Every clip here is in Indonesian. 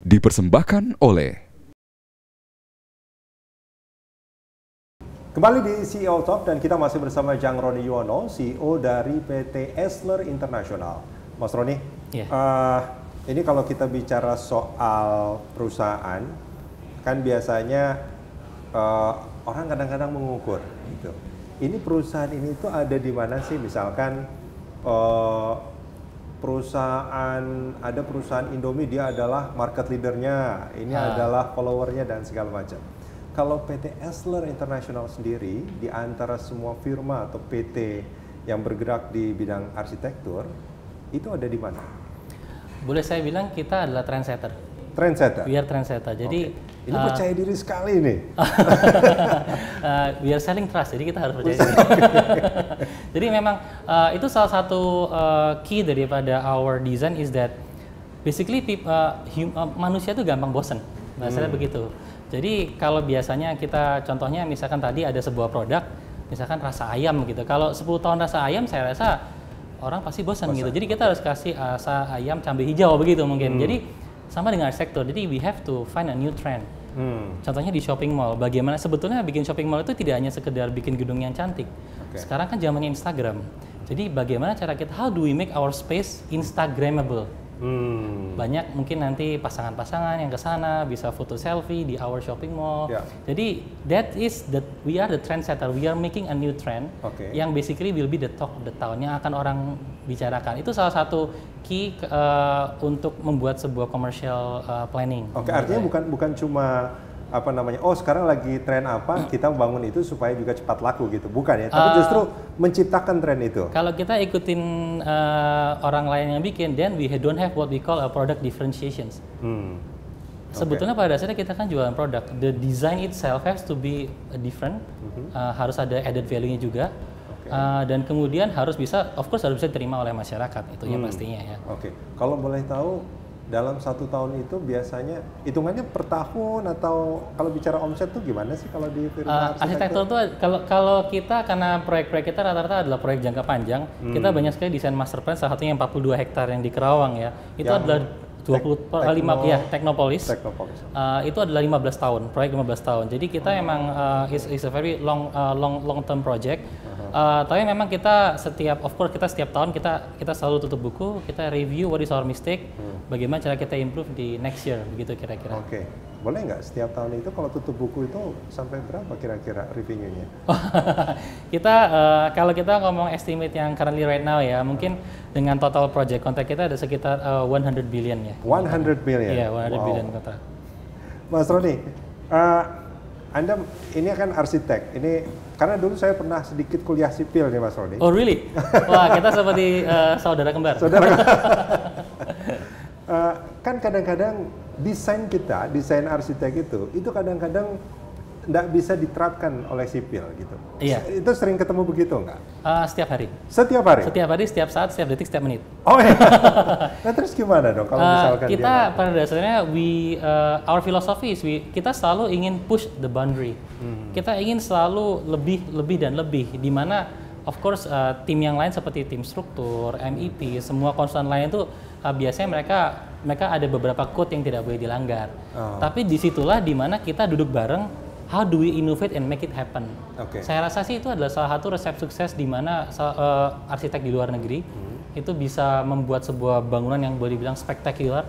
dipersembahkan oleh Kembali di CEO Talk dan kita masih bersama Jang Roni Yuwono, CEO dari PT Esler International. Mas Roni, ini kalau kita bicara soal perusahaan, kan biasanya orang kadang-kadang mengukur gitu. Ini perusahaan ini tuh ada di mana sih? Misalkan ada perusahaan Indomie, dia adalah market leadernya, ini adalah followernya dan segala macam. Kalau PT Esler International sendiri, di antara semua firma atau PT yang bergerak di bidang arsitektur, itu ada di mana? Boleh saya bilang kita adalah trendsetter. Trendsetter? We are trendsetter. Jadi ini percaya diri sekali nih. We are selling trust, jadi kita harus percaya diri. Jadi memang itu salah satu key daripada our design is that basically manusia itu gampang bosen, bahasanya begitu. Jadi kalau biasanya kita contohnya misalkan tadi ada sebuah produk, misalkan rasa ayam gitu. Kalau 10 tahun rasa ayam saya rasa orang pasti bosan gitu. Jadi kita harus kasih rasa ayam cabai hijau begitu mungkin. Jadi sama dengan arsitektur. Jadi we have to find a new trend. Contohnya di shopping mall. Bagaimana sebetulnya bikin shopping mall itu tidak hanya sekedar bikin gedung yang cantik. Sekarang kan zamannya Instagram. Jadi bagaimana cara kita, how do we make our space Instagramable? Banyak mungkin nanti pasangan-pasangan yang ke sana bisa foto selfie di our shopping mall. Jadi we are the trendsetter. We are making a new trend yang basically will be the talk of the town yang akan orang bicarakan. Itu salah satu key untuk membuat sebuah commercial planning. Artinya bukan cuma apa namanya, sekarang lagi tren apa, kita bangun itu supaya juga cepat laku gitu, bukan ya, tapi justru menciptakan tren itu. Kalau kita ikutin orang lain yang bikin, then we don't have what we call a product differentiations. Sebetulnya pada dasarnya kita kan jualan produk, the design itself has to be different, harus ada added value-nya juga, dan kemudian harus bisa, of course harus bisa diterima oleh masyarakat, itu ya pastinya ya. Kalau boleh tahu, dalam 1 tahun itu biasanya hitungannya per tahun atau kalau bicara omset tuh gimana sih kalau di firma arsitektur tuh kalau kita karena proyek-proyek kita rata-rata adalah proyek jangka panjang, kita banyak sekali desain master plan, salah satunya yang 42 hektar yang di Kerawang ya, itu adalah 25 ya Teknopolis. Itu adalah 15 tahun, proyek 15 tahun. Jadi kita emang is a very long term project. Tapi memang kita setiap tahun kita selalu tutup buku, kita review what is our mistake, bagaimana cara kita improve di next year, begitu kira-kira. Boleh nggak setiap tahun itu kalau tutup buku itu sampai berapa kira-kira revenue-nya? Kalau kita ngomong estimate yang currently right now ya, mungkin dengan total project kontrak kita ada sekitar 100 billion ya. 100 billion? Iya, 100 billion kontrak. Mas Roni, Anda ini kan arsitek, ini karena dulu saya pernah sedikit kuliah sipil nih Mas Roni. Oh really? Wah, kita seperti saudara kembar. Kan kadang-kadang desain arsitek itu kadang-kadang nggak bisa diterapkan oleh sipil gitu. Iya. Itu sering ketemu begitu nggak? Setiap hari. Setiap hari? Setiap hari, setiap saat, setiap detik, setiap menit. Nah terus gimana dong kalau misalkan kita pada dasarnya our philosophy is kita selalu ingin push the boundary. Kita ingin selalu lebih dan lebih, di mana of course tim yang lain seperti tim struktur, MEP, semua konsultan lain itu biasanya mereka ada beberapa code yang tidak boleh dilanggar. Tapi disitulah di mana kita duduk bareng. How do we innovate and make it happen? Saya rasa sih itu adalah salah satu resep sukses di mana arsitek di luar negeri itu bisa membuat sebuah bangunan yang boleh dibilang spektakuler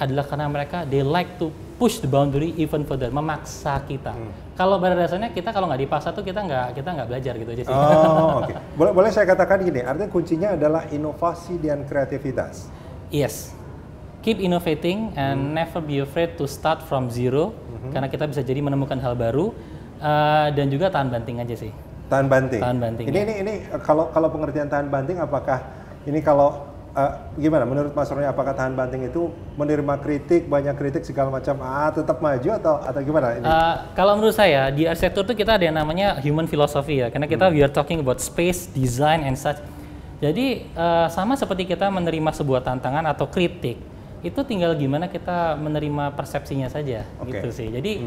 adalah karena mereka they like to push the boundary even further, memaksa kita. Kalau pada dasarnya kita kalau nggak dipaksa tuh kita nggak belajar gitu aja sih. Boleh saya katakan gini, artinya kuncinya adalah inovasi dan kreativitas. Yes. Keep innovating and never be afraid to start from zero, karena kita bisa jadi menemukan hal baru, dan juga tahan banting aja sih. Tahan banting. Tahan banting. Ini kalau pengertian tahan banting, apakah ini gimana menurut Mas Roni, apakah tahan banting itu menerima kritik, banyak kritik segala macam, tetap maju atau gimana ini? Kalau menurut saya di arsitektur itu kita ada yang namanya human philosophy ya, karena kita we are talking about space, design and such. Jadi sama seperti kita menerima sebuah tantangan atau kritik, itu tinggal gimana kita menerima persepsinya saja, gitu sih. Jadi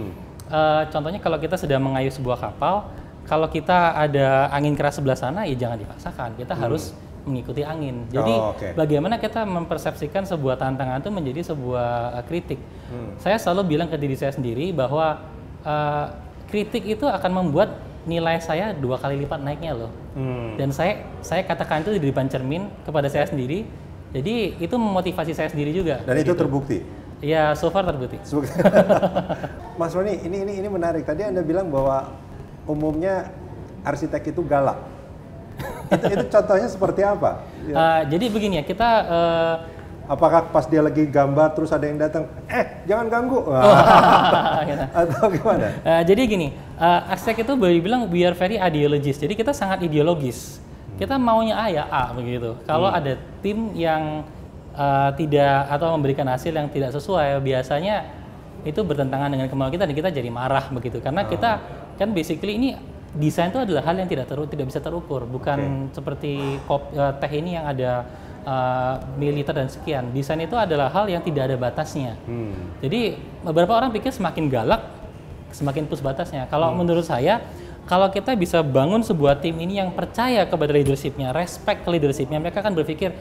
contohnya kalau kita sedang mengayuh sebuah kapal, kalau kita ada angin keras sebelah sana, ya jangan dipaksakan. Kita harus mengikuti angin. Jadi bagaimana kita mempersepsikan sebuah tantangan itu menjadi sebuah kritik. Saya selalu bilang ke diri saya sendiri bahwa kritik itu akan membuat nilai saya 2 kali lipat naiknya loh. Dan saya katakan itu di depan cermin kepada saya sendiri. Jadi itu memotivasi saya sendiri juga. Dan itu terbukti? Ya, so far terbukti. Mas Roni, ini menarik. Tadi Anda bilang bahwa umumnya arsitek itu galak. itu contohnya seperti apa? Jadi begini ya, kita apakah pas dia lagi gambar terus ada yang datang, jangan ganggu, atau gimana? Jadi gini, arsitek itu boleh bilang we are very ideologist. Jadi kita sangat ideologis. Kita maunya A ya A begitu. Kalau ada tim yang tidak atau memberikan hasil yang tidak sesuai, biasanya itu bertentangan dengan kemauan kita dan kita jadi marah begitu. Karena kita kan basically ini desain itu adalah hal yang tidak bisa terukur, bukan seperti teh ini yang ada mililiter dan sekian. Desain itu adalah hal yang tidak ada batasnya. Jadi beberapa orang pikir semakin galak semakin push batasnya. Kalau menurut saya, kalau kita bisa bangun sebuah tim ini yang percaya kepada leadership-nya, respect ke leadership-nya, mereka akan berpikir,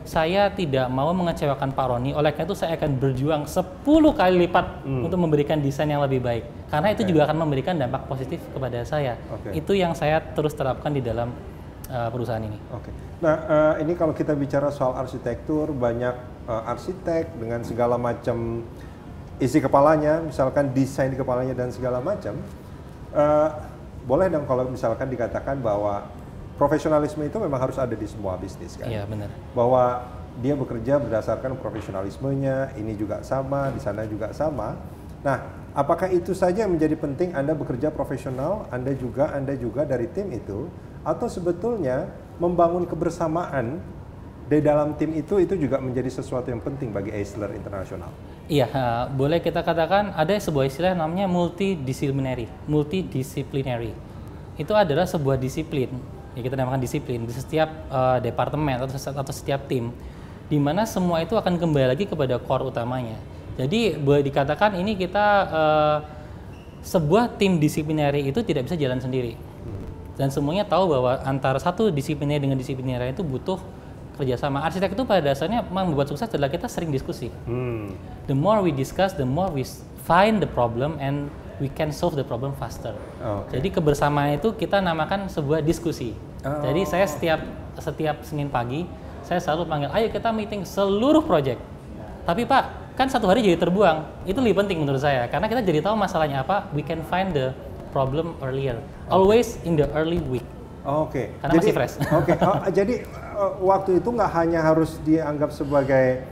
saya tidak mau mengecewakan Pak Roni, oleh karena itu saya akan berjuang 10 kali lipat untuk memberikan desain yang lebih baik. Karena itu juga akan memberikan dampak positif kepada saya. Itu yang saya terus terapkan di dalam perusahaan ini. Nah, ini kalau kita bicara soal arsitektur, banyak arsitek dengan segala macam isi kepalanya, misalkan desain di kepalanya dan segala macam, boleh dong kalau misalkan dikatakan bahwa profesionalisme itu memang harus ada di semua bisnis kan? Iya, benar. Bahwa dia bekerja berdasarkan profesionalismenya, ini juga sama, di sana juga sama. Nah, apakah itu saja yang menjadi penting Anda bekerja profesional, Anda juga dari tim itu, atau sebetulnya membangun kebersamaan di dalam tim itu juga menjadi sesuatu yang penting bagi Eisler International? Iya, boleh kita katakan ada sebuah istilah namanya multidisciplinary. Itu adalah sebuah disiplin, ya kita namakan disiplin di setiap departemen atau setiap tim, di mana semua itu akan kembali lagi kepada core utamanya. Jadi boleh dikatakan ini kita sebuah tim disiplinary itu tidak bisa jalan sendiri. Dan semuanya tahu bahwa antara satu disiplinary dengan disiplinary itu butuh kerjasama. Arsitek itu pada dasarnya membuat sukses adalah kita sering diskusi. The more we discuss, the more we find the problem and we can solve the problem faster. Jadi kebersamaan itu kita namakan sebuah diskusi. Jadi saya setiap Senin pagi saya selalu panggil, ayo kita meeting seluruh project. Tapi Pak, kan satu hari jadi terbuang. Itu lebih penting menurut saya karena kita jadi tahu masalahnya apa. We can find the problem earlier. Always in the early week. Karena jadi, masih fresh. Jadi waktu itu nggak hanya harus dianggap sebagai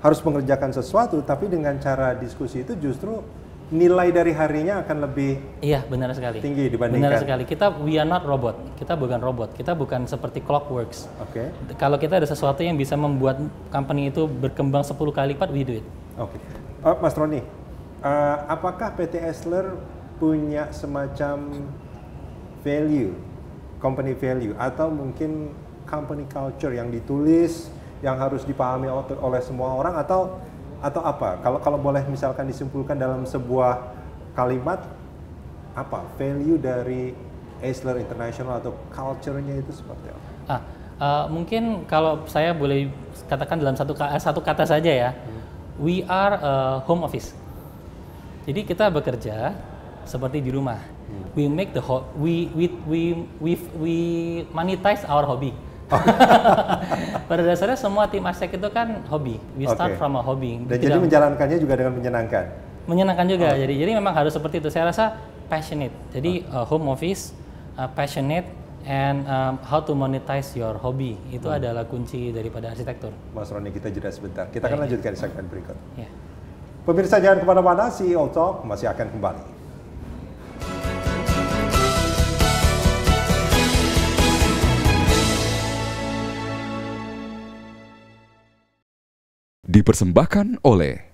harus mengerjakan sesuatu, tapi dengan cara diskusi itu justru nilai dari harinya akan lebih benar sekali. Tinggi dibandingkan. Benar sekali. We are not robot. Kita bukan robot. Kita bukan seperti clockworks. Kalau kita ada sesuatu yang bisa membuat company itu berkembang 10 kali lipat, we do it. Mas Roni, apakah PT Eisler punya semacam value, company value, atau mungkin company culture yang ditulis, yang harus dipahami oleh semua orang, atau apa? Kalau boleh misalkan disimpulkan dalam sebuah kalimat, apa value dari Eisler International atau culture-nya itu seperti apa? Mungkin kalau saya boleh katakan dalam satu kata saja ya, we are a home office. Jadi kita bekerja seperti di rumah. We make we monetize our hobby. Pada dasarnya semua tim arsitek itu kan hobi. We start from a hobby. Dan jadi menjalankannya juga dengan menyenangkan. Menyenangkan juga. Jadi memang harus seperti itu. Saya rasa passionate. Jadi home office, passionate, and how to monetize your hobby itu adalah kunci daripada arsitektur. Mas Roni, kita jeda sebentar. Kita akan lanjutkan di segmen berikut. Pemirsa jangan kemana-mana, CEO Talk masih akan kembali. Dipersembahkan oleh